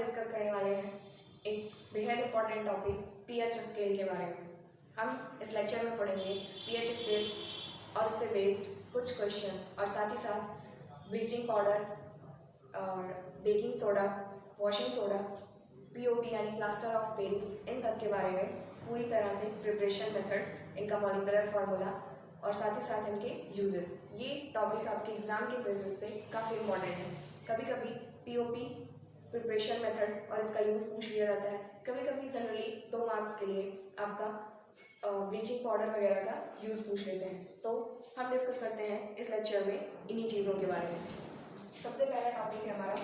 Discuss करने वाले हैं एक बेहद इंपॉर्टेंट टॉपिक पीएच स्केल के बारे में। हम इस लेक्चर में पढ़ेंगे पीएच स्केल और उस पर बेस्ड कुछ क्वेश्चंस और साथ ही साथ ब्लीचिंग पाउडर और baking soda, washing soda, POP यानी प्लास्टर ऑफ पेरिस, इन सब के बारे में पूरी तरह से प्रिपरेशन मेथड, इनका मॉलिक्यूलर फार्मूला और साथ ही साथ इनके यूजेस। ये टॉपिक आपके एग्जाम के बेसिस से काफ़ी इंपॉर्टेंट है। कभी कभी पीओपी प्रिपरेशन मेथड और इसका यूज़ पूछ लिया जाता है, कभी कभी जनरली 2 मार्क्स के लिए आपका ब्लीचिंग पाउडर वगैरह का यूज़ पूछ लेते हैं। तो हम डिस्कस करते हैं इस लेक्चर में इन्हीं चीज़ों के बारे में। सबसे पहला टॉपिक है हमारा,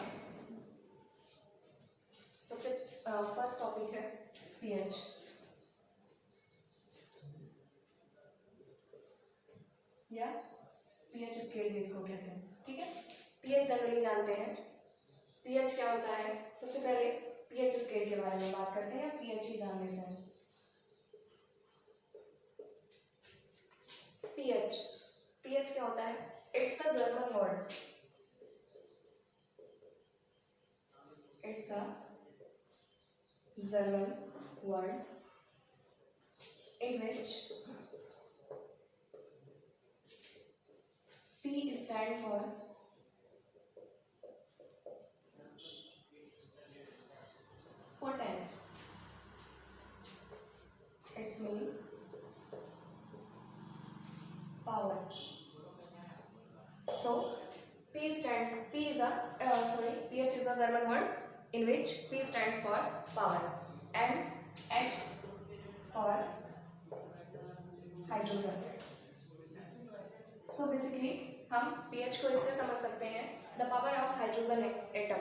सबसे फर्स्ट टॉपिक है पीएच। या पीएच स्केल भी इसको कहते हैं, ठीक है। पीएच जनरली जानते हैं, पीएच क्या होता है। सबसे पहले पीएच स्केल के बारे में बात करते हैं, पीएच ही जान लेते हैं। पीएच पीएच क्या होता है? It's a German word, it's a German word in which P stand for potent. Its mean power. So pH is a German word in which P stands for power and H for hydrogen. So basically हम pH को इससे समझ सकते हैं, the power of hydrogen atom.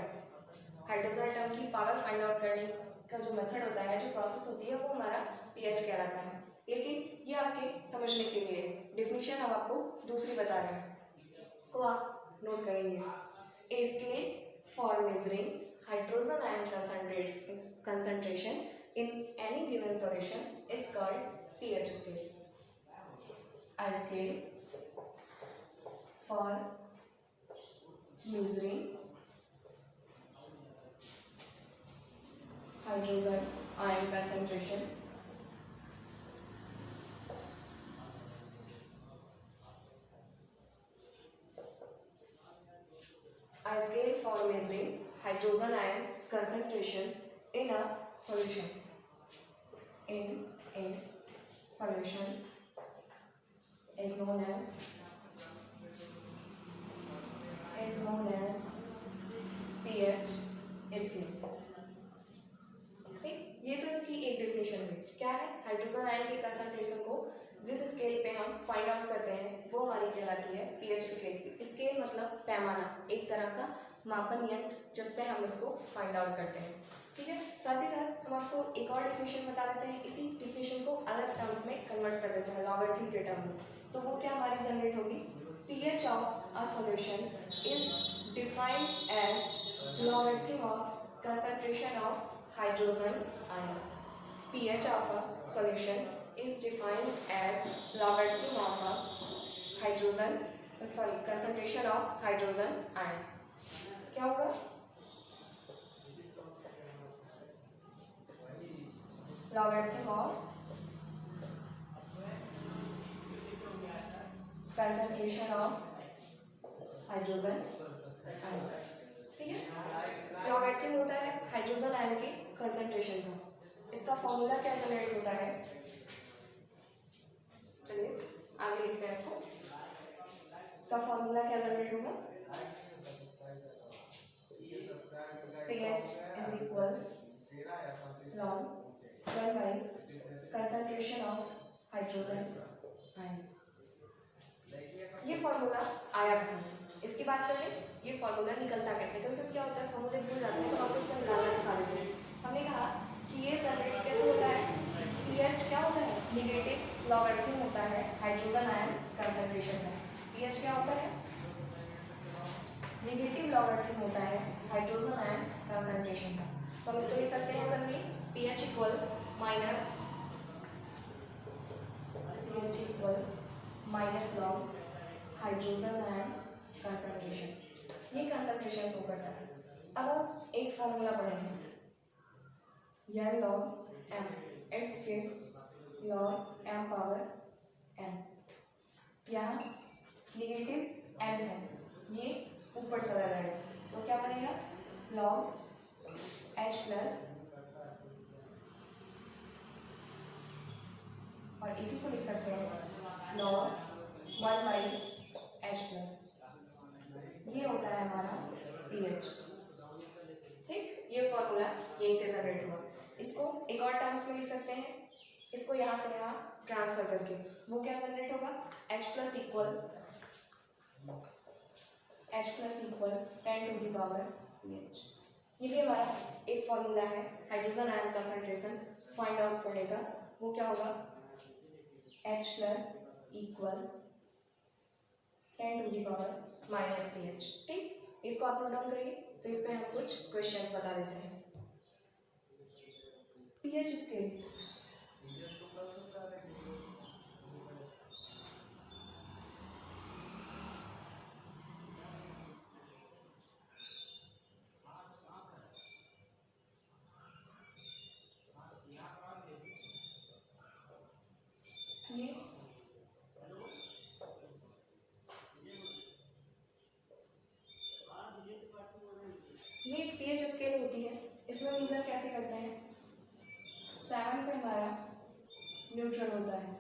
Hydrogen atom की power find out करने का जो मेथड होता है, जो प्रोसेस होती है, वो हमारा पीएच कहलाता है। लेकिन ये आपके समझने के लिए डेफिनेशन हम आपको दूसरी बता रहे हैं, इसको आप नोट करेंगे। A scale for measuring hydrogen ion concentration in any given solution is called pH scale. A scale for measuring hydrogen ion concentration a scale for measuring hydrogen ion concentration in a solution is known as pH scale। ठीक, ये तो इसकी एक definition हुई। क्या है? Hydrogen ion के concentration को जिस स्केल पे हम फाइंड आउट करते हैं वो हमारी कहलाती है पीएच स्केल। स्केल मतलब पैमाना, एक तरह का मापन यंत्र जिस पे हम इसको फाइंड आउट करते हैं, ठीक है। साथ ही साथ हम आपको एक और डेफिनेशन बता देते हैं, इसी डेफिनेशन को अलग टर्म्स में कन्वर्ट कर देते हैं, लॉगरिथम के टर्म में। तो वो क्या हमारी जनरेट होगी? pH of a solution is defined as logarithm of concentration of hydrogen ion. pH of a solution is defined as logarithm of a concentration of hydrogen ion। क्या होगा? logarithm of concentration of hydrogen ion, ठीक है। Logarithm होता है hydrogen ion के concentration का। इसका formula क्या जनरेट होता है? चलिए आगे लिखते हैं इसको। इसका फॉर्मूला क्या जनरेट होगा? pH is equal log 1 by concentration of hydrogen ion। ये फॉर्मूला आया कहाँ से? इसकी बात कर लें, ये फॉर्मूला निकलता कैसे? क्योंकि क्या होता है, फॉर्मूले भूल जाते हैं तो आपको इसमें मिलाना सिखा देते हैं। हमने कहा कि ये जनरेट कैसे होता है? पीएच क्या होता है? निगेटिव लॉगरिथम होता है हाइड्रोजन आयन कंसंट्रेशन का। पीएच क्या होता है? निगेटिव लॉगरिथम होता है हाइड्रोजन आयन कंसंट्रेशन का। तो हम इसको लिख सकते हैं generally pH equal minus log hydrogen ion concentration. ये कंसंट्रेशन शो करता है। अब हम एक फॉर्मूला पढ़ेंगे, n log m, it's give log m power n। यहाँ नेगेटिव n है, ये ऊपर चला जाएगा तो क्या बनेगा log h प्लस, और इसी को लिख सकते हैं log 1 बाई h प्लस। ये होता है हमारा pH। ठीक, ये फॉर्मूला यही से जनरेट हुआ। इसको एक और टर्म्स में लिख सकते हैं, इसको यहाँ से यहाँ ट्रांसफर करके वो क्या जनरेट होगा h plus equal 10 to the power pH। ये भी हमारा एक फॉर्मूला है hydrogen ion concentration find out करने का। वो क्या होगा h plus equal 10 to the power minus pH। ठीक, इसको आप नोट डाउन करिए। तो इस पे हम कुछ क्वेश्चंस बता देते हैं। pH स्केल, ये एक pH स्केल होती है। इसमें मेजर कैसे करते हैं, 7 पे हमारा न्यूट्रल होता है,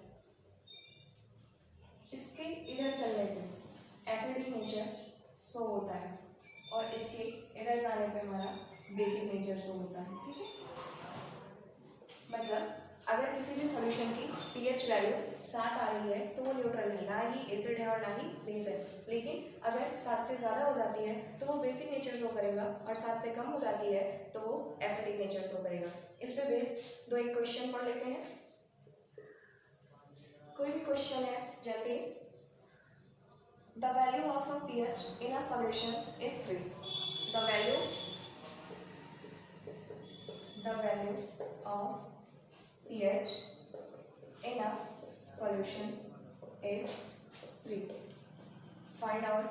इसके इधर चलने पे एसिडिक नेचर शो होता है और इसके इधर जाने पे हमारा बेसिक नेचर शो होता है। ठीक है, मतलब अगर किसी भी सॉल्यूशन की pH वैल्यू 7 आ रही है तो वो न्यूट्रल है, ना ही एसिड है और ना ही बेस है। लेकिन अगर 7 से ज़्यादा हो जाती है तो वो बेसिक नेचर शो करेगा और 7 से कम हो जाती है तो वो एसिडिक नेचर शो करेगा। इस पे बेस्ड दो एक क्वेश्चन पढ़ लेते हैं। कोई भी क्वेश्चन है जैसे the value of a pH in a solution is 3। The value of pH in a solution is 3. Find out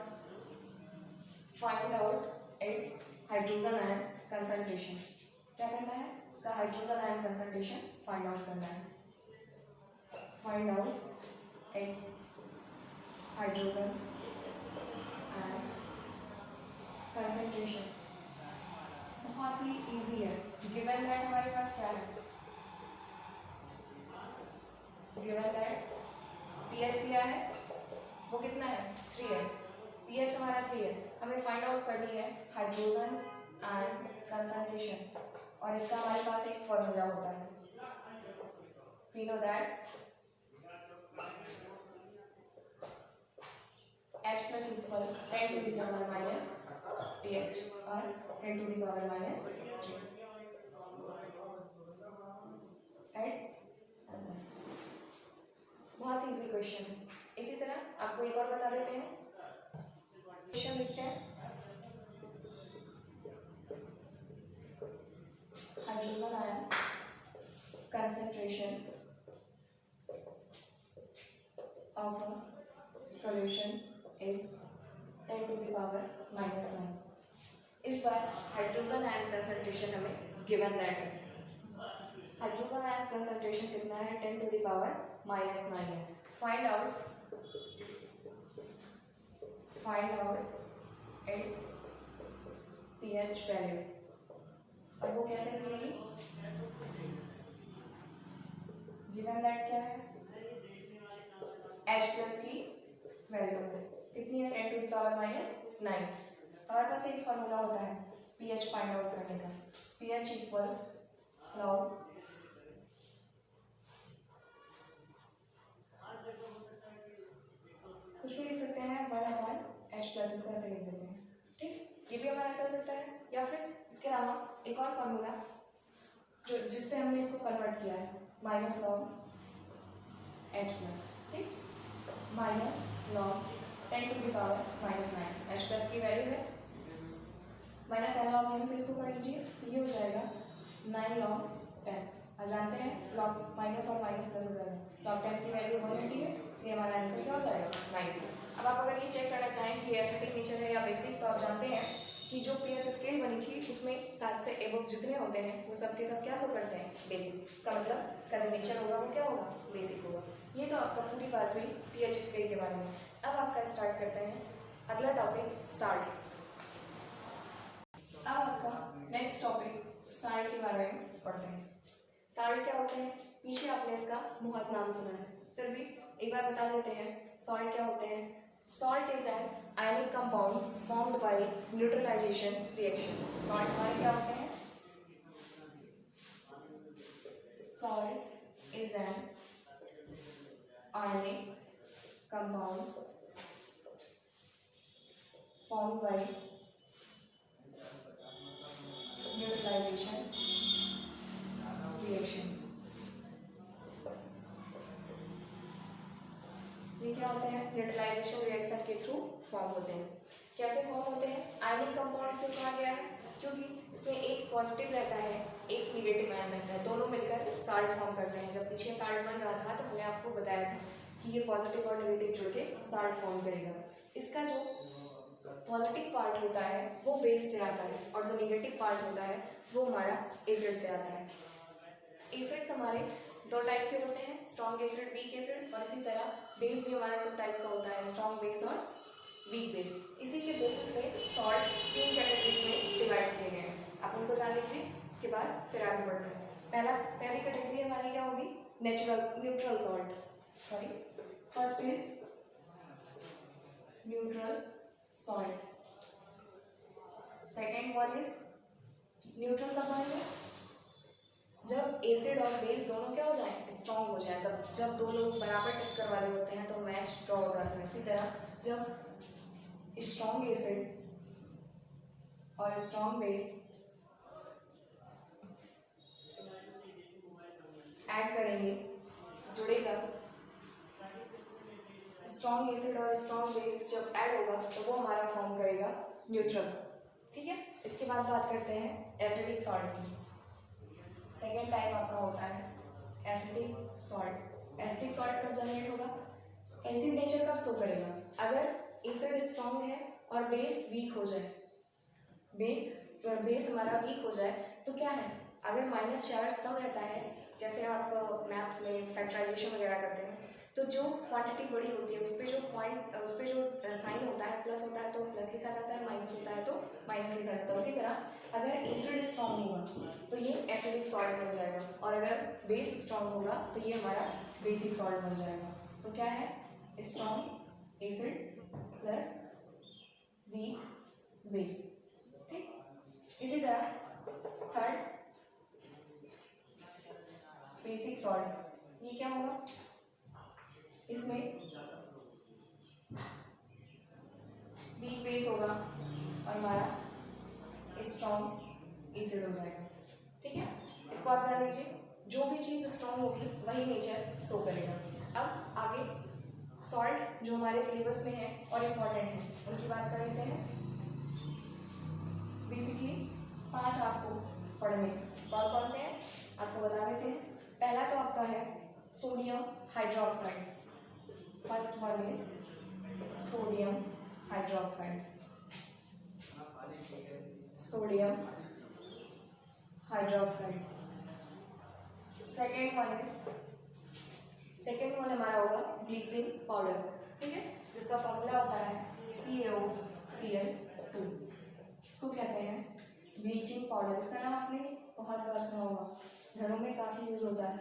its hydrogen ion concentration। क्या करना है, इसका hydrogen ion concentration find out करना है। Find out it's hydrogen ion concentration. बहुत ही easy है। Given that हमारे पास क्या है, गिवन दैट pH दिया है, वो कितना है 3 है, pH हमारा 3 है। हमें फाइंड आउट करनी है हाइड्रोजन आयन कंसंट्रेशन और इसका हमारे पास एक फॉर्मूला होता है। We know that H plus equal 10 to the power minus pH और 10 to the power minus 3। It's answer. बहुत इजी क्वेश्चन है। इसी तरह आपको एक और बता देते हैं। क्वेश्चन लिखते हैं, hydrogen ion concentration of a solution is 10 to the power minus 9। इस बार हाइड्रोजन आयन कंसंट्रेशन हमें गिवन दैट है। हाइड्रोजन आयन कंसंट्रेशन कितना है 10 टू द पावर माइनस 9 है। Find out its pH value. और वो कैसे निकलेगी, गिवन दैट क्या है H प्लस की वैल्यू है कितनी है 10 टू द पावर माइनस 9। हमारे पास एक फॉर्मूला होता है pH फाइंड आउट करने का। pH इक्वल लॉग कुछ भी लिख सकते हैं 1/H प्लस, इसको ऐसे लिख देते हैं। ठीक, ये भी हमारा चल सकता है। या फिर इसके अलावा एक और फॉर्मूला जो जिससे हमने इसको कन्वर्ट किया है माइनस लॉग H प्लस। ठीक, minus log 10 to the power minus 9। H plus की वैल्यू है माइनस n लॉग n से इसको कर लीजिए तो ये हो जाएगा 9 लॉग 10। और जानते हैं लॉग माइनस और माइनस प्लस हो जाएगा, लॉग 10 की वैल्यू 1 होती है, इसलिए हमारा आंसर क्या हो जाएगा 90। अब आप अगर ये चेक करना चाहें कि एसिडिक नेचर है या बेसिक, तो आप जानते हैं कि जो pH स्केल बनी थी उसमें 7 से एबव जितने होते हैं वो सब के सब क्या शो करते हैं, बेसिक। इसका मतलब इसका जो नेचर होगा वो क्या होगा, बेसिक होगा। ये तो आपका पूरी बात हुई पीएच स्केल के बारे में। अब आपका स्टार्ट करते हैं अगला टॉपिक, साल्ट। अब आपका नेक्स्ट टॉपिक साल्ट के बारे में पढ़ते हैं। साल्ट क्या होते हैं, पीछे आपने इसका बहुत नाम सुना है, फिर भी एक बार बता देते हैं सॉल्ट क्या होते हैं। Salt is an ionic compound formed by neutralisation reaction. Salt हमारे क्या होते हैं, salt is an ionic compound formed by neutralisation reaction. ये क्या होते हैं, न्यूट्रलाइजेशन रिएक्शन के थ्रू फॉर्म होते हैं। कैसे फॉर्म होते हैं, आयनिक कंपाउंड क्यों कहा गया है, क्योंकि इसमें एक पॉजिटिव रहता है एक निगेटिव आयन रहता है, दोनों मिलकर साल्ट फॉर्म करते हैं। जब पीछे साल्ट बन रहा था तो मैंने आपको बताया था कि ये पॉजिटिव और नेगेटिव जुड़ के साल्ट फॉर्म करेगा। इसका जो पॉजिटिव पार्ट होता है वो बेस से आता है और जो नेगेटिव पार्ट होता है वो हमारा एसिड से आता है। एसिड्स हमारे दो टाइप के होते हैं, स्ट्रॉन्ग एसिड, वीक एसिड, और इसी तरह बेस भी हमारा दो टाइप का होता है, स्ट्रॉन्ग बेस और वीक बेस। इसी के बेसिस पे सॉल्ट 3 कैटेगरीज में डिवाइड किए गए हैं। आप उनको जान लीजिए, उसके बाद फिर आगे बढ़ते हैं। पहली कैटेगरी हमारी क्या होगी, neutral salt. Sorry, first is neutral salt. Second one is neutral कब आएगा, जब एसिड और बेस दोनों क्या हो जाए, स्ट्रॉन्ग हो जाए। तब जब दो लोग बराबर टक्कर वाले होते हैं तो मैच ड्रॉ हो जाता है। इसी तरह जब स्ट्रॉन्ग एसिड और स्ट्रॉन्ग बेस ऐड करेंगे, जुड़ेगा, स्ट्रॉन्ग एसिड और स्ट्रॉन्ग बेस जब ऐड होगा तो वो हमारा फॉर्म करेगा न्यूट्रल। ठीक है, इसके बाद बात करते हैं एसिडिक सॉल्ट की। सेकेंड टाइप आपका होता है एसिडिक सॉल्ट। एसिडिक सॉल्ट कब जनरेट होगा, एसिड नेचर कब शो करेगा, अगर एसिड स्ट्रॉन्ग है और बेस वीक हो जाए। बेस हमारा वीक हो जाए तो क्या है, अगर माइनस चार्ज कम रहता है, जैसे आप मैथ्स में फैक्टराइजेशन वगैरह करते हैं तो जो क्वांटिटी बड़ी होती है उस पर जो साइन होता है प्लस होता है तो प्लस लिखा जाता है, माइनस होता है तो माइनस लिखा जाता है। उसी तरह अगर एसिड स्ट्रॉन्ग होगा तो ये एसिडिक सॉल्ट बन जाएगा, और अगर बेस स्ट्रॉन्ग होगा तो ये हमारा बेसिक सॉल्ट बन जाएगा। तो क्या है, strong acid plus weak base. ठीक, इसी तरह थर्ड बेसिक सॉल्ट, ये क्या होगा, इसमें वीक बेस होगा और हमारा स्ट्रॉन्ग एसिड हो जाएगा। ठीक है, इसको आप जान लीजिए, जो भी चीज़ स्ट्रॉन्ग होगी वही नेचर शो करेगा। अब आगे सॉल्ट जो हमारे सिलेबस में है और इम्पॉर्टेंट है उनकी बात कर लेते हैं। बेसिकली 5 आपको पढ़ने, कौन कौन से हैं आपको बता देते हैं। पहला तो आपका है sodium hydroxide. First one is sodium hydroxide. Sodium hydroxide. Second one हमारा होगा ब्लीचिंग पाउडर। ठीक है, जिसका फॉर्मूला होता है CaOCl2। इसको कहते हैं ब्लीचिंग पाउडर। इसका नाम आपने बहुत बार सुना होगा, घरों में काफ़ी यूज होता है,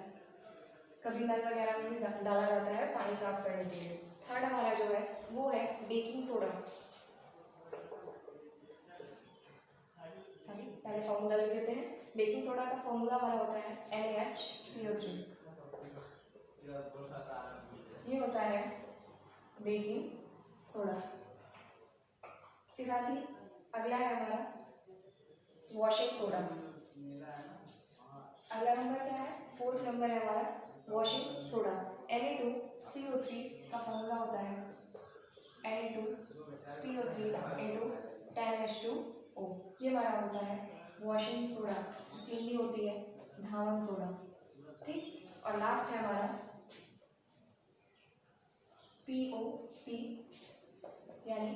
कभी नल वगैरह में भी डाला जाता है पानी साफ करने के लिए। थर्ड हमारा जो है वो है बेकिंग सोडा। चलिए पहले फॉर्मूला लिख देते हैं। बेकिंग सोडा का फॉर्मूला हमारा होता है NaHCO3। ये होता है बेकिंग सोडा। इसके साथ ही अगला है हमारा वॉशिंग सोडा। अगला नंबर क्या है, फोर्थ नंबर है हमारा वॉशिंग सोडा Na2CO3। इसका फॉर्मूला होता है Na2CO3 इंटू 10H2O। ये हमारा होता है वॉशिंग सोडा, जिसकी हिंदी होती है धावन सोडा। ठीक, और लास्ट है हमारा POP यानी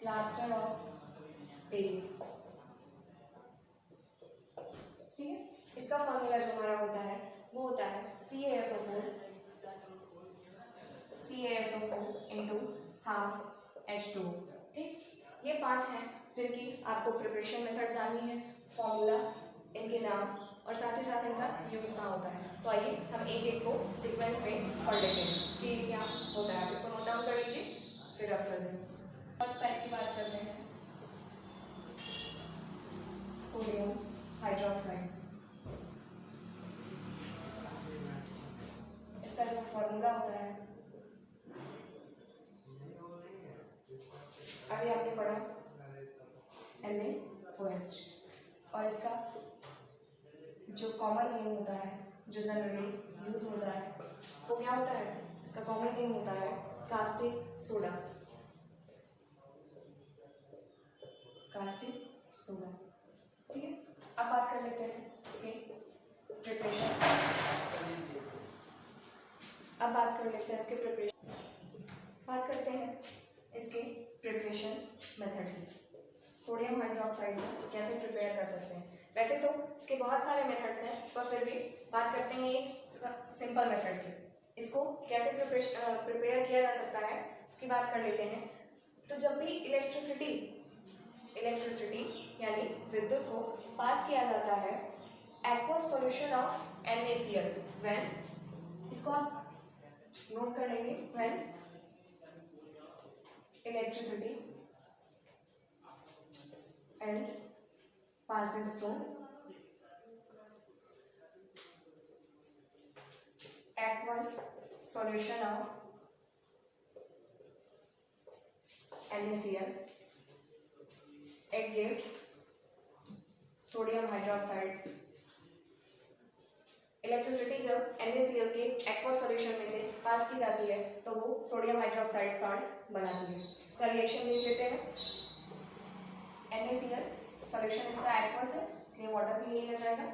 प्लास्टर ऑफ पेरिस। होता है CaSO4 इंटू हाफ H2O। ठीक, ये 5 हैं जिनकी आपको प्रिपरेशन मेथड जाननी है, फॉर्मूला, इनके नाम और साथ ही साथ इनका यूज़ कहाँ होता है। तो आइए हम एक एक को सीक्वेंस में पढ़ लेते हैं कि क्या होता है। आप इसको नोट डाउन कर लीजिए, फिर रफ कर दें। फर्स्ट टाइप की बात करते हैं, सोडियम हाइड्रोक्साइड। इसका जो फॉर्मूला होता है, अभी आपने पढ़ा NaOH, और इसका जो कॉमन नेम होता है, जो जनरली यूज होता है, वो क्या होता है? इसका कॉमन नेम होता है कास्टिक सोडा। कास्टिक सोडा, ठीक है। अब बात कर लेते हैं इसके प्रिपरेशन। बात करते हैं इसके प्रिपरेशन मेथड की। सोडियम हाइड्रोक्साइड को कैसे प्रिपेयर कर सकते हैं? वैसे तो इसके बहुत सारे मेथड्स हैं, पर फिर भी बात करते हैं एक सिंपल मेथड की। इसको कैसे प्रिपेयर किया जा सकता है उसकी बात कर लेते हैं। तो जब भी इलेक्ट्रिसिटी यानी विद्युत को पास किया जाता है aqueous solution of NaCl, when, इसको आप नोट कर लेंगे, when electricity else passes through aqueous solution of NaCl, it gives sodium hydroxide। Electricity जब NaCl के एक्वस सॉल्यूशन में से पास की जाती है तो वो सोडियम हाइड्रोक्साइड सॉल्ट बनाती है। इसका रिएक्शन देख लेते हैं। NaCl सॉल्यूशन इसका एक्वस है, इसलिए वाटर भी ले लिया जाएगा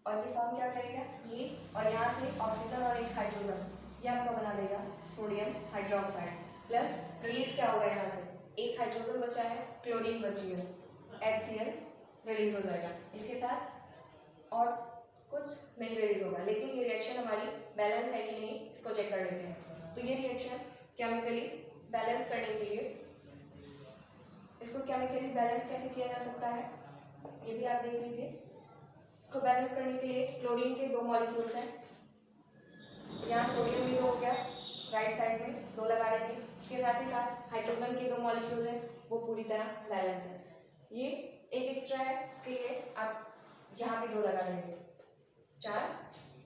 और ये फॉर्म क्या करेगा, ये और यहाँ से ऑक्सीजन और एक हाइड्रोजन, ये आपका बना देगा सोडियम हाइड्रोक्साइड। प्लस रिलीज क्या होगा, यहाँ से एक हाइड्रोजन बचा है, क्लोरीन बची है, HCl रिलीज हो जाएगा। इसके साथ और कुछ नहीं रिलीज होगा, लेकिन ये रिएक्शन हमारी बैलेंस है कि नहीं इसको चेक कर लेते हैं। तो ये रिएक्शन केमिकली बैलेंस करने के लिए, इसको केमिकली बैलेंस कैसे किया जा सकता है ये भी आप देख लीजिए। इसको बैलेंस करने के लिए क्लोरीन के 2 मॉलिक्यूल्स हैं, यहाँ सोडियम भी 2 हो गया, राइट साइड में 2 लगा देंगे। इसके साथ ही साथ हाइड्रोजन के 2 मॉलिक्यूल हैं, वो पूरी तरह बैलेंस है। ये एक एक्स्ट्रा है, इसके लिए आप यहाँ भी 2 लगा देंगे, 4,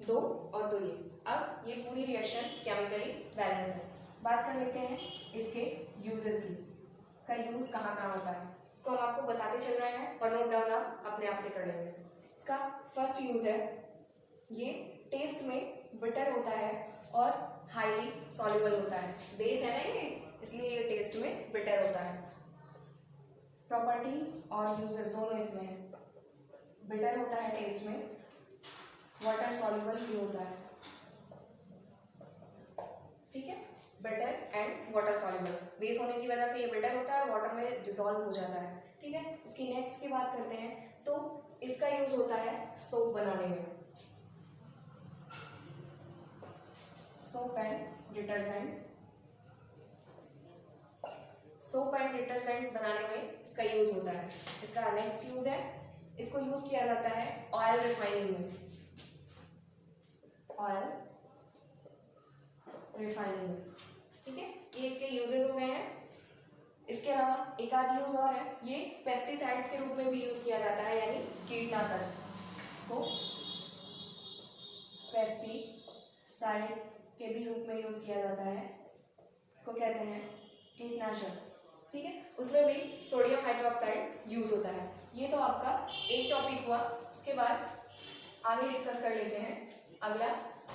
2 और 2 ये। अब ये पूरी रिएक्शन केमिकली बैलेंस है। बात कर लेते हैं इसके यूजेस की। इसका यूज कहाँ कहाँ होता है, इसको हम आपको बताते चल रहे हैं और नोट डाउन आप अपने आप से कर लेंगे। इसका फर्स्ट यूज है, ये टेस्ट में बिटर होता है और हाईली सॉल्युबल होता है। बेस है ना ये, इसलिए ये टेस्ट में बिटर होता है। प्रॉपर्टीज और यूजेस दोनों इसमें है। बिटर होता है टेस्ट में, वाटर सॉल्युबल भी होता है, ठीक है। Bitter and water soluble, base होने की वजह से ये बिटर होता है, वाटर में डिसॉल्व हो जाता है, ठीक है। इसकी नेक्स्ट की बात करते हैं, तो इसका यूज होता है सोप बनाने में, soap and detergent. Soap and detergent बनाने में इसका यूज होता है। इसका नेक्स्ट यूज है, इसको यूज किया जाता है ऑयल रिफाइनिंग में, ऑयल रिफाइनिंग में, ठीक है। ये इसके यूजेस हो गए हैं। इसके अलावा एक आध यूज और है, ये पेस्टिसाइड्स के रूप में भी यूज किया जाता है, यानी कीटनाशक। इसको पेस्टिसाइड्स के भी रूप में यूज किया जाता है, इसको कहते हैं कीटनाशक, ठीक है। उसमें भी सोडियम हाइड्रोक्साइड यूज होता है। ये तो आपका एक टॉपिक हुआ। इसके बाद आगे डिस्कस कर लेते हैं अगला,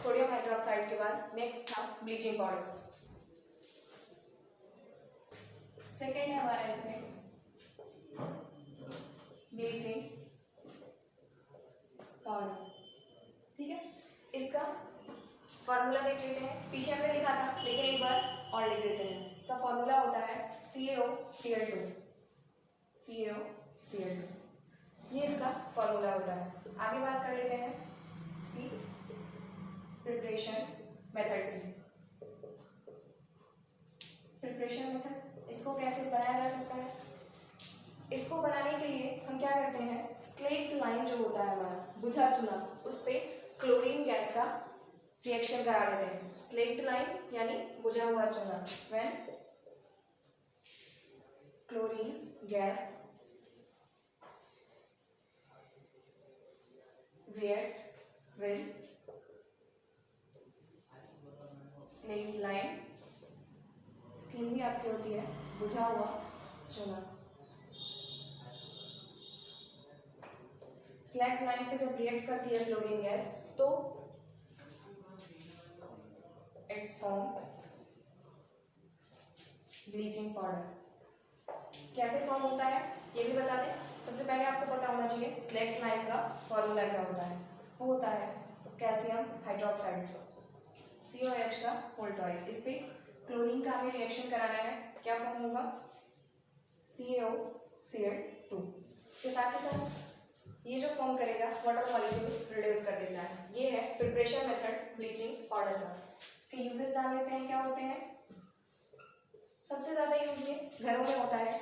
सोडियम हाइड्रोक्साइड के बाद नेक्स्ट था ब्लीचिंग पाउडर। सेकेंड है हमारा इसमें ब्लीचिंग पाउडर, ठीक है। इसका फॉर्मूला देख लेते हैं, पीछे हमने लिखा था लेकिन एक बार और लिख देते हैं। इसका फॉर्मूला होता है CaOCl2, CaOCl2, ये इसका फॉर्मूला होता है। आगे बात कर लेते हैं इसकी प्रिपरेशन मेथड। प्रिपरेशन मेथड, इसको कैसे बनाया जा सकता है? इसको बनाने के लिए हम क्या करते हैं, स्लेट लाइन जो होता है हमारा बुझा चूल्हा, उस पे क्लोरीन गैस का रिएक्शन करा देते हैं। स्लेट लाइन यानी बुझा हुआ चूल्हा, when chlorine gas react with slate line, skin भी आपकी होती है बुझा हुआ चूल्हा। स्लेट लाइन पे जब रिएक्ट करती है क्लोरीन गैस तो इट्स फॉर्म ब्लीचिंग पाउडर। कैसे फॉर्म होता है ये भी बता दें। सबसे पहले आपको पता होना चाहिए स्लेट लाइन का फॉर्मूला क्या होता है। वो होता है कैल्शियम हाइड्रोक्साइड COH का होल ट्वाइस। इस पे क्लोरीन का हमें रिएक्शन कराना है, क्या फॉर्म होगा, CaOCl2। इसके साथ ही साथ ये जो फॉर्म करेगा वाटर मॉलिक्यूल रिड्यूस कर देता है। ये है प्रिपरेशन मेथड ब्लीचिंग पाउडर का। इसके यूजेस जान लेते हैं क्या होते हैं। सबसे ज़्यादा यूज ये घरों में होता है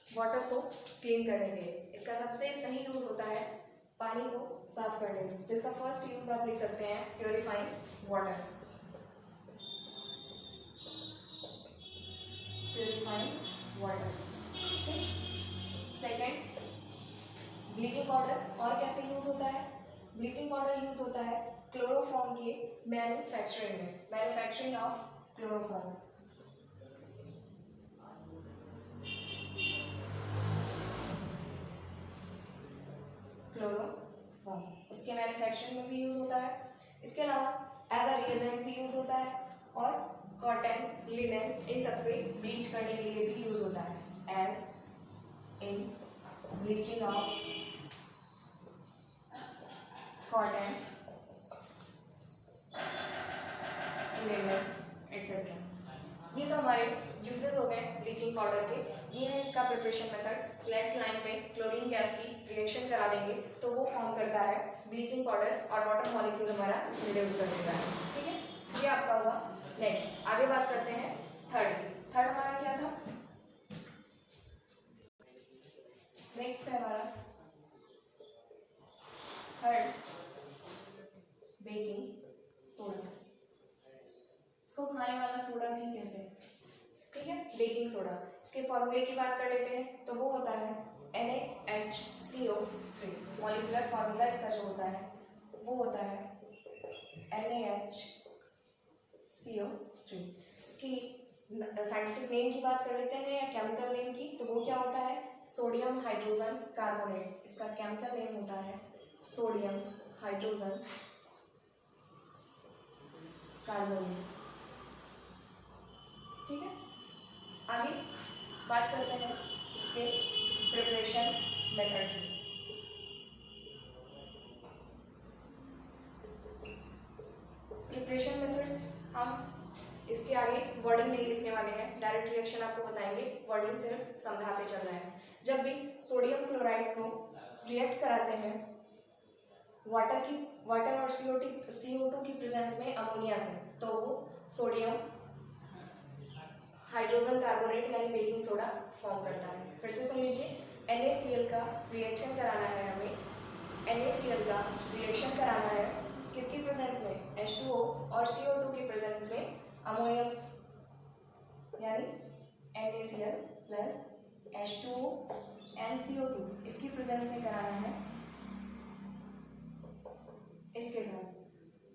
वाटर को क्लीन करने के लिए। इसका सबसे सही यूज होता है पानी को साफ करने में। तो इसका फर्स्ट यूज आप लिख सकते हैं प्योरीफाइंग वाटर। प्योरीफाइंग वाटर, ठीक। सेकेंड ब्लीचिंग पाउडर और कैसे यूज होता है। ब्लीचिंग पाउडर यूज होता है क्लोरोफॉर्म के मैन्युफैक्चरिंग में, मैन्युफैक्चरिंग ऑफ क्लोरोफॉर्म। क्लोरोफॉर्म इसके मैन्युफैक्चरिंग में भी यूज होता है। इसके अलावा एज अ रिएजेंट भी यूज होता है और कॉटन, लिनन इन सब पे ब्लीच करने के लिए भी यूज होता है as in bleaching of cotton, linen etcetera. ये तो हमारे यूजेस हो गए ब्लीचिंग पाउडर के। ये है इसका प्रिपरेशन मेथड। स्लेट लाइन पे क्लोरीन गैस की रिएक्शन करा देंगे तो वो फॉर्म करता है ब्लीचिंग पाउडर और वाटर मॉलिक्यूल हमारा रिड्यूस कर देता है, ठीक है। ये आपका हुआ। नेक्स्ट आगे बात करते हैं थर्ड की। थर्ड हमारा क्या था, नेक्स्ट है हमारा थर्ड बेकिंग सोडा। इसको खाने वाला सोडा भी कहते हैं, ठीक है, बेकिंग सोडा। इसके फॉर्मूले की बात कर लेते हैं तो वो होता है NaHCO3। मॉलिक्यूलर फार्मूला इसका जो होता है वो होता है NaHCO3। इसकी साइंटिफिक नेम की बात कर लेते हैं या केमिकल नेम की, तो वो क्या होता है, सोडियम हाइड्रोजन कार्बोनेट। इसका केमिकल नेम होता है सोडियम हाइड्रोजन कार्बोनेट, ठीक है। आगे बात करते हैं इसके प्रिपरेशन मेथड की। प्रिपरेशन मेथड हम इसके आगे वर्डिंग नहीं लिखने वाले हैं, डायरेक्ट रिएक्शन आपको बताएंगे, वर्डिंग सिर्फ समझाते चल रहे हैं। जब भी सोडियम क्लोराइड को रिएक्ट कराते हैं वाटर और CO2 की प्रेजेंस में अमोनिया से, तो सोडियम हाइड्रोजन कार्बोनेट यानी बेकिंग सोडा फॉर्म करता है। फिर से सुन लीजिए, NaCl का रिएक्शन कराना है हमें, NaCl का रिएक्शन कराना है किसकी प्रेजेंस में, H2O और CO2 की प्रेजेंस में अमोनियम यानी NaCl plus H2O and CO2 इसकी प्रेजेंस में कराना है इसके साथ,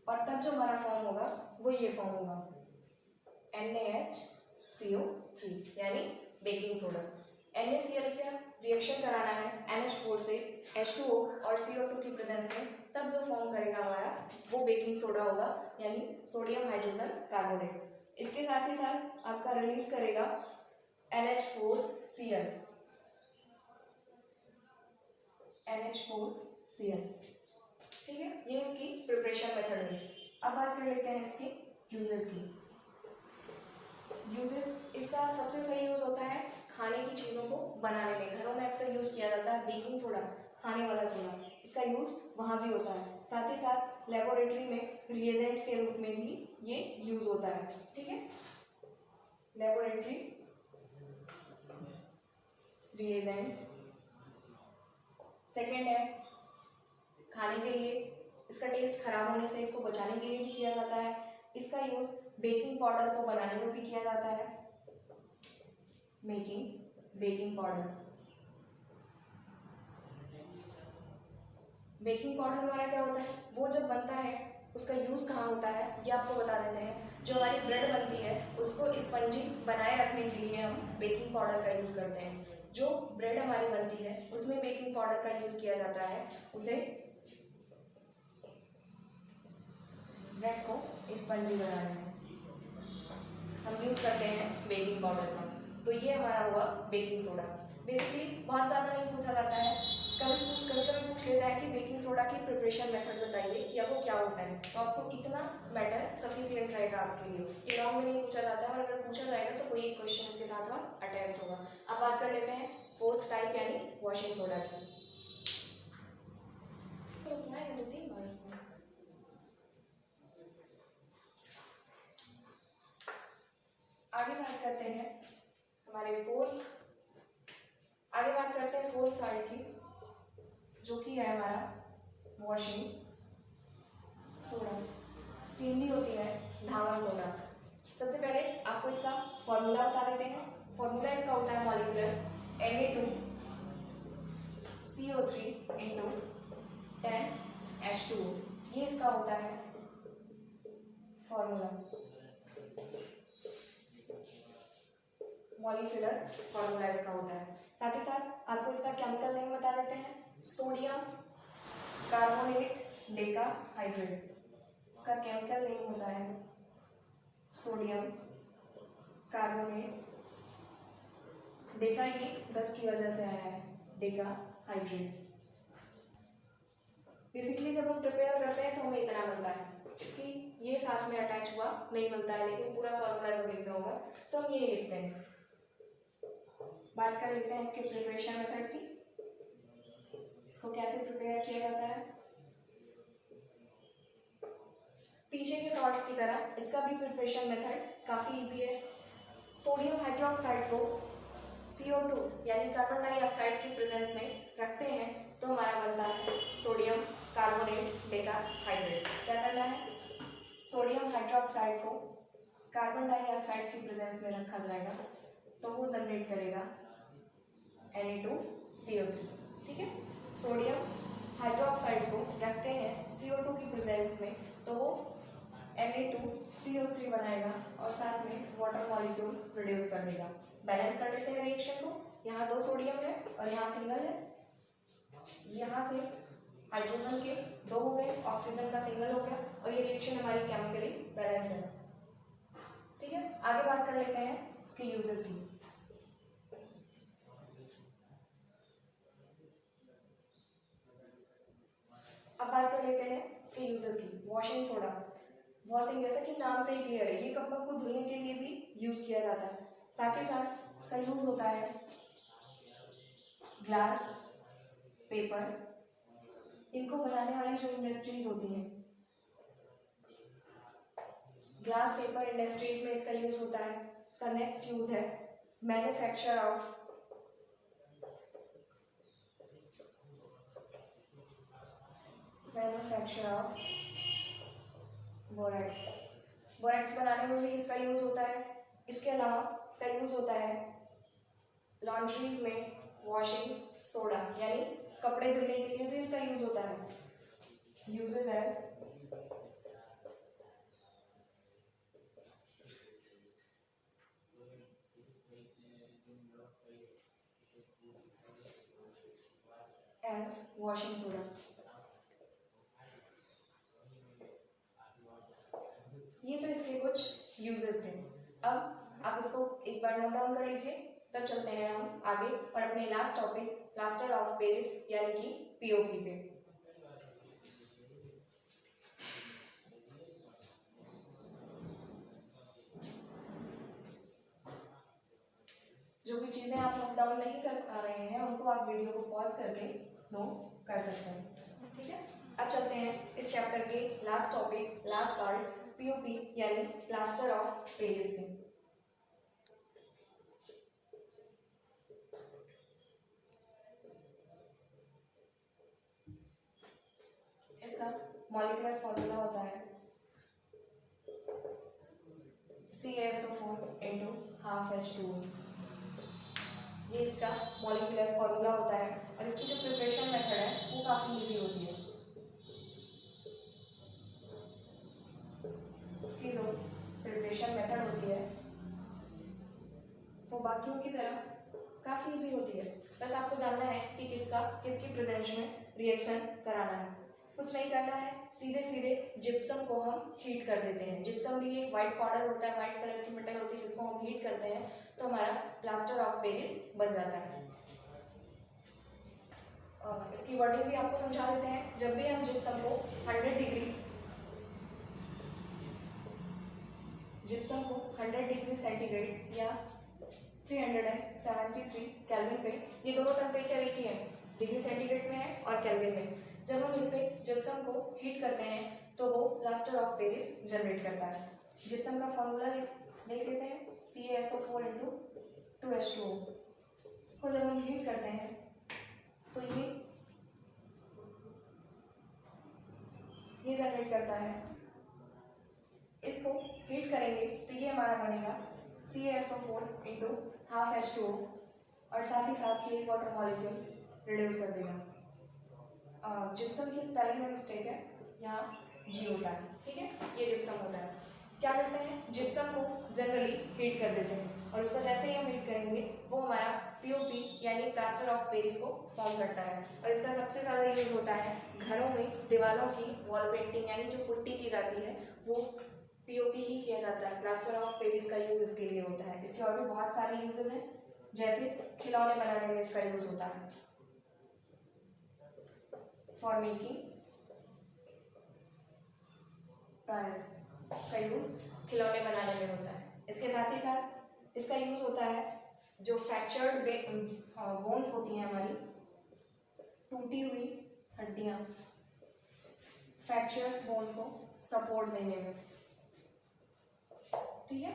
और तब जो हमारा फॉर्म होगा वो ये फॉर्म होगा NaHCO3 यानी बेकिंग सोडा। NaCl का रिएक्शन कराना है NH4 से H2O और CO2 की प्रेजेंस में, तब जो फॉर्म करेगा हमारा वो बेकिंग सोडा होगा यानी सोडियम हाइड्रोजन कार्बोनेट। इसके साथ ही साथ आपका रिलीज करेगा NH4Cl, ठीक है। ये इसकी प्रिपरेशन मेथड है। अब बात कर लेते हैं इसके यूजेस की। यूजेस, इसका सबसे सही यूज होता है खाने की चीज़ों को बनाने में। घरों में अक्सर यूज किया जाता है बेकिंग सोडा, खाने वाला सोडा। इसका यूज वहाँ भी होता है। साथ ही साथ लेबोरेटरी में रिएजेंट के रूप में भी ये यूज होता है। ठीक है, लेबोरेटरी रिएजेंट। सेकेंड है खाने के लिए, इसका टेस्ट खराब होने से इसको बचाने के लिए भी किया जाता है। इसका यूज बेकिंग पाउडर को बनाने में भी किया जाता है। Baking powder. बेकिंग पाउडर हमारा क्या होता है, वो जब बनता है उसका यूज कहाँ होता है ये आपको बता देते हैं। जो हमारी ब्रेड बनती है उसको स्पंजी बनाए रखने के लिए हम बेकिंग पाउडर का यूज करते हैं। जो ब्रेड हमारी बनती है उसमें बेकिंग पाउडर का यूज किया जाता है, उसे ब्रेड को स्पंजी बनाने में हम यूज करते हैं बेकिंग पाउडर का। तो ये हमारा हुआ बेकिंग सोडा। बेसिकली बहुत ज़्यादा नहीं पूछा जाता है, कभी कभी पूछ लेता है कि बेकिंग सोडा की प्रिपरेशन मेथड बताइए या वो क्या होता है, तो आपको इतना मैटर सफिशिएंट रहेगा आपके लिए। ये लॉन्ग में नहीं पूछा जाता है, और अगर पूछा जाएगा तो कोई एक क्वेश्चन इसके साथ वहाँ अटैच होगा। अब बात कर लेते हैं फोर्थ टाइप यानी वॉशिंग सोडा की। आगे बात करते हैं फोर्थ थर्ड की, जो कि है हमारा वॉशिंग सोडा। इसकी हिंदी होती है धावन सोडा। सबसे पहले आपको इसका फॉर्मूला बता देते हैं। फॉर्मूला इसका होता है मॉलिक्यूलर Na2CO3 इंटू 10H2O। ये इसका होता है फॉर्मूला, मॉलिक्यूलर फॉर्मूला इसका होता है। साथ ही साथ आपको इसका केमिकल नेम बता देते हैं, सोडियम कार्बोनेट डेकाहाइड्रेट। इसका केमिकल नेम होता है सोडियम कार्बोनेट, डेका ये 10 की वजह से आया है, डेकाहाइड्रेट। बेसिकली जब हम प्रिपेयर करते हैं तो हमें इतना मिलता है, इसकी ये साथ में अटैच हुआ नहीं मिलता है, लेकिन पूरा फॉर्मूला जब लिखना होगा तो हम ये लिखते हैं। बात कर लेते हैं इसके प्रिपरेशन मेथड की, इसको कैसे प्रिपेयर किया जाता है। पीछे के सॉल्ट्स की तरह इसका भी प्रिपरेशन मेथड काफ़ी इजी है। सोडियम हाइड्रोक्साइड को CO2 यानी कार्बन डाइऑक्साइड की प्रेजेंस में रखते हैं तो हमारा बनता है सोडियम कार्बोनेट डेकाहाइड्रेट। क्या करना है, सोडियम हाइड्रोक्साइड को कार्बन डाइऑक्साइड की प्रेजेंस में रखा जाएगा तो वो जनरेट करेगा Na2CO3। ठीक है, सोडियम हाइड्रोक्साइड को रखते हैं CO2 की प्रेजेंस में तो वो Na2CO3 बनाएगा और साथ में वाटर मॉलिक्यूल प्रोड्यूस कर देगा। बैलेंस कर लेते हैं रिएक्शन को, यहाँ 2 सोडियम है और यहाँ सिंगल है, यहाँ से हाइड्रोजन के 2 हो गए, ऑक्सीजन का सिंगल हो गया, और ये रिएक्शन हमारी केमिकली बैलेंस है। ठीक है, आगे बात कर लेते हैं इसके यूजेस की। अब बात कर लेते हैं इसके यूजेस की। वॉशिंग सोडा, वॉशिंग जैसे कि नाम से ही क्लियर है, ये कपड़ों को धुलने के लिए भी यूज किया जाता है। साथ ही साथ इसका यूज होता है ग्लास, पेपर, इनको बनाने वाली जो इंडस्ट्रीज होती हैं, ग्लास पेपर इंडस्ट्रीज में इसका यूज होता है। इसका नेक्स्ट यूज है मैन्युफैक्चर ऑफ बोरेक्स। बोरेक्स बनाने में भी इसका यूज होता है। इसके अलावा इसका यूज होता है लॉन्ड्रीज में वॉशिंग सोडा, यानी कपड़े धुलने के लिए भी इसका यूज होता है। Uses as washing soda. ये तो इसके कुछ यूजेस थे। अब आप इसको एक बार नोट डाउन कर लीजिए, तब चलते हैं हम आगे और अपने last topic plaster of Paris यानी कि पीओपी पे। जो भी चीज़ें आप नोट डाउन नहीं कर पा रहे हैं उनको आप वीडियो को पॉज करके नोट कर सकते हैं। ठीक है, अब इस चैप्टर के last topic, last part, POP यानी प्लास्टर ऑफ पेरिस की। इसका मॉलिक्यूलर फॉर्मूला होता है CaSO4 into half H2O। ये इसका मॉलिक्यूलर फॉर्मूला होता है और इसकी जो प्रिपरेशन मेथड है वो काफ़ी इजी होती है। इसकी जो प्रिपरेशन मेथड होती है वो बाकियों की तरह काफ़ी इजी होती है। बस आपको जानना है कि किसकी प्रेजेंस में रिएक्शन कराना है। कुछ नहीं करना है, सीधे सीधे जिप्सम को हम हीट कर देते हैं। जिप्सम भी एक वाइट पाउडर होता है, वाइट कलर की मेटल होती है जिसको हम हीट करते हैं तो हमारा प्लास्टर ऑफ पेरिस बन जाता है। इसकी वर्डिंग भी आपको समझा देते हैं। जब भी हम जिप्सम को 100 डिग्री सेंटीग्रेड या 373 केल्विन पे, ये दोनों टेम्परेचर एक ही है, डिग्री सेंटीग्रेड में है और केल्विन में। जब हम इस पे जिप्सम को हीट करते हैं तो वो प्लास्टर ऑफ पेरिस जनरेट करता है। जिप्सम का फॉर्मूला देख लेते हैं, CaSO4 into 2H2O। इसको जब हम हीट करते हैं तो ये जनरेट करता है। इसको हीट करेंगे तो ये हमारा बनेगा CaSO4 into half H2O और साथ ही साथ ये वाटर मॉलिक्यूल रिड्यूस कर देगा। जिप्सम की स्पेलिंग में मिस्टेक है, यहाँ G होता है, ठीक है, ये जिप्सम होता है। क्या करते हैं, जिप्सम को जनरली हीट कर देते हैं और उसको जैसे ही हम हीट करेंगे वो हमारा पीओपी यानी प्लास्टर ऑफ पेरिस को फॉर्म करता है। और इसका सबसे ज़्यादा यूज होता है घरों में दीवारों की वॉल पेंटिंग यानी जो पुट्टी की जाती है वो पीओपी ही किया जाता है। प्लास्टर ऑफ पेरिस का यूज इसके लिए होता है। इसके और भी बहुत सारे यूजेस हैं, जैसे खिलौने बनाने में इसका यूज होता है, फॉर मेकिंग टॉयज। इसका यूज खिलौने बनाने में होता है। इसके साथ ही साथ इसका यूज होता है जो फ्रैक्चर्ड बोन्स होती हैं हमारी, टूटी हुई हड्डियां, फ्रैक्चर्स बोन को सपोर्ट देने में, ठीक है,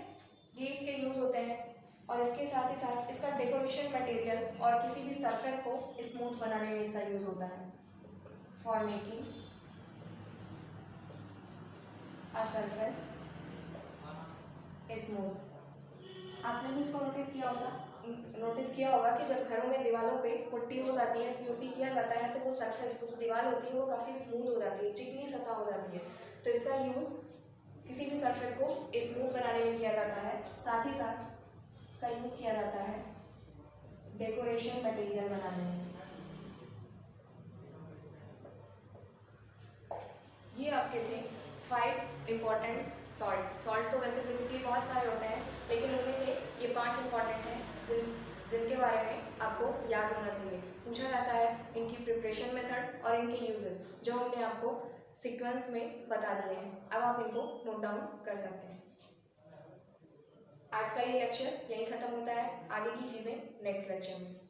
ये इसके यूज होते हैं। और इसके साथ ही साथ इसका डेकोरेशन मटेरियल और किसी भी सरफेस को स्मूथ बनाने में इसका यूज होता है, for making a surface smooth. आपने भी इसको नोटिस किया होगा कि जब घरों में दीवारों पे पुट्टी हो जाती है, पीओपी किया जाता है, तो वो सरफेस जो दीवार होती है वो काफ़ी स्मूथ हो जाती है, चिकनी सतह हो जाती है। तो इसका यूज़ किसी भी सरफेस को स्मूथ बनाने में किया जाता है। साथ ही साथ इसका यूज़ किया जाता है डेकोरेशन मटेरियल बनाने में। ये आपके थे 5 इम्पॉर्टेंट सॉल्ट तो वैसे बेसिकली बहुत सारे होते हैं, लेकिन उनमें से ये 5 इम्पॉर्टेंट हैं जिनके बारे में आपको याद होना चाहिए। पूछा जाता है इनकी प्रिपरेशन मेथड और इनके यूजेस, जो हमने आपको सीक्वेंस में बता दिए हैं। अब आप इनको नोट डाउन कर सकते हैं। आज का ये लेक्चर यहीं ख़त्म होता है, आगे की चीज़ें नेक्स्ट लेक्चर में।